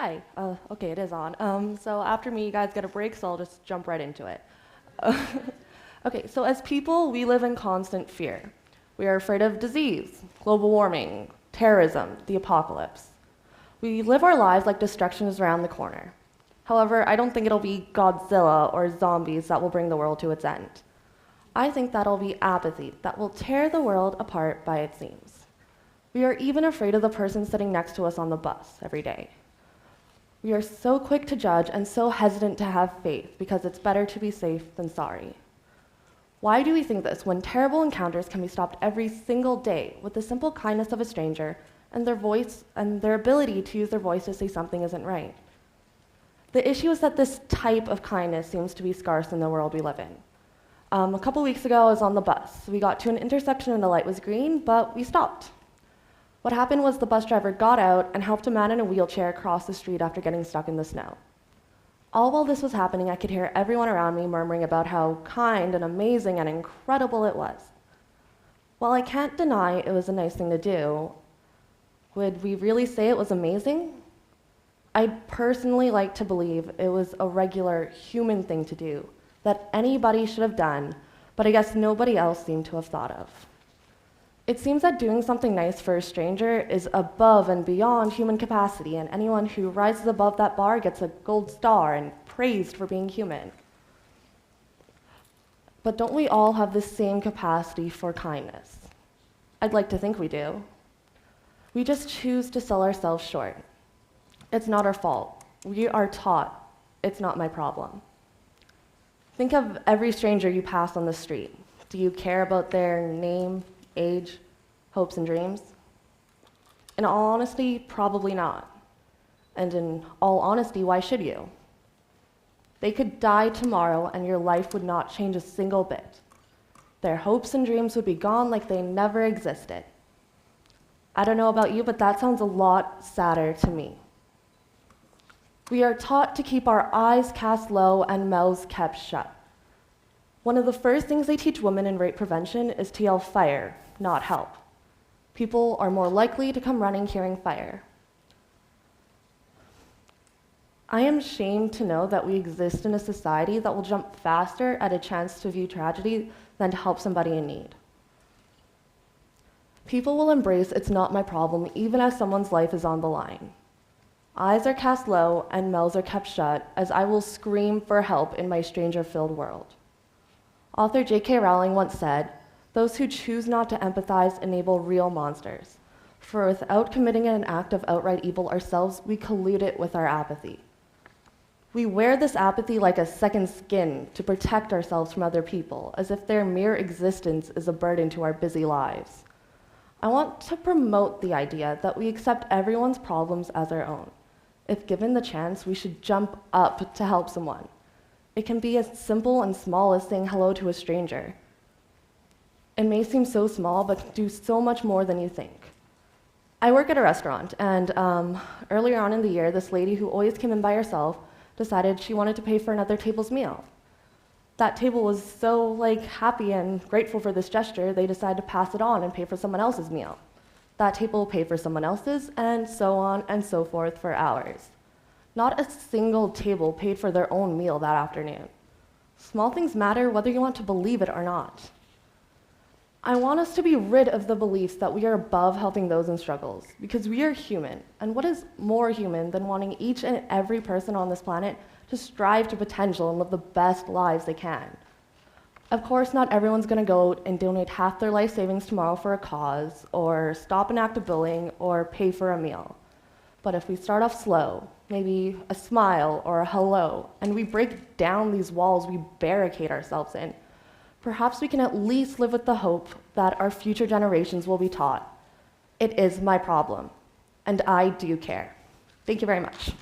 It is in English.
Hi. Okay, it is on. So after me, you guys get a break, so I'll just jump right into it. Okay, so as people, we live in constant fear. We are afraid of disease, global warming, terrorism, the apocalypse. We live our lives like destruction is around the corner. However, I don't think it'll be Godzilla or zombies that will bring the world to its end. I think that'll be apathy that will tear the world apart by its seams. We are even afraid of the person sitting next to us on the bus every day. We are so quick to judge and so hesitant to have faith because it's better to be safe than sorry. Why do we think this when terrible encounters can be stopped every single day with the simple kindness of a stranger and their voice and their ability to use their voice to say something isn't right? The issue is that this type of kindness seems to be scarce in the world we live in. A couple weeks ago, I was on the bus. We got to an intersection and the light was green, but we stopped. What happened was the bus driver got out and helped a man in a wheelchair cross the street after getting stuck in the snow. All while this was happening, I could hear everyone around me murmuring about how kind and amazing and incredible it was. While I can't deny it was a nice thing to do, would we really say it was amazing? I'd personally like to believe it was a regular human thing to do, that anybody should have done, but I guess nobody else seemed to have thought of. It seems that doing something nice for a stranger is above and beyond human capacity, and anyone who rises above that bar gets a gold star and praised for being human. But don't we all have the same capacity for kindness? I'd like to think we do. We just choose to sell ourselves short. It's not our fault. We are taught it's not my problem. Think of every stranger you pass on the street. Do you care about their name, age, hopes, and dreams? In all honesty, probably not. And in all honesty, why should you? They could die tomorrow and your life would not change a single bit. Their hopes and dreams would be gone like they never existed. I don't know about you, but that sounds a lot sadder to me. We are taught to keep our eyes cast low and mouths kept shut. One of the first things they teach women in rape prevention is to yell fire, not help. People are more likely to come running hearing fire. I am ashamed to know that we exist in a society that will jump faster at a chance to view tragedy than to help somebody in need. People will embrace it's not my problem even as someone's life is on the line. Eyes are cast low and mouths are kept shut as I will scream for help in my stranger-filled world. Author J.K. Rowling once said, "Those who choose not to empathize enable real monsters. For without committing an act of outright evil ourselves, we collude it with our apathy." We wear this apathy like a second skin to protect ourselves from other people, as if their mere existence is a burden to our busy lives. I want to promote the idea that we accept everyone's problems as our own. If given the chance, we should jump up to help someone. It can be as simple and small as saying hello to a stranger. It may seem so small, but can do so much more than you think. I work at a restaurant, and earlier on in the year, this lady who always came in by herself decided she wanted to pay for another table's meal. That table was so happy and grateful for this gesture, they decided to pass it on and pay for someone else's meal. That table paid for someone else's, and so on and so forth for hours. Not a single table paid for their own meal that afternoon. Small things matter whether you want to believe it or not. I want us to be rid of the beliefs that we are above helping those in struggles, because we are human, and what is more human than wanting each and every person on this planet to strive to potential and live the best lives they can? Of course, not everyone's going to go and donate half their life savings tomorrow for a cause, or stop an act of bullying, or pay for a meal. But if we start off slow, maybe a smile or a hello, and we break down these walls we barricade ourselves in, perhaps we can at least live with the hope that our future generations will be taught, it is my problem, and I do care. Thank you very much.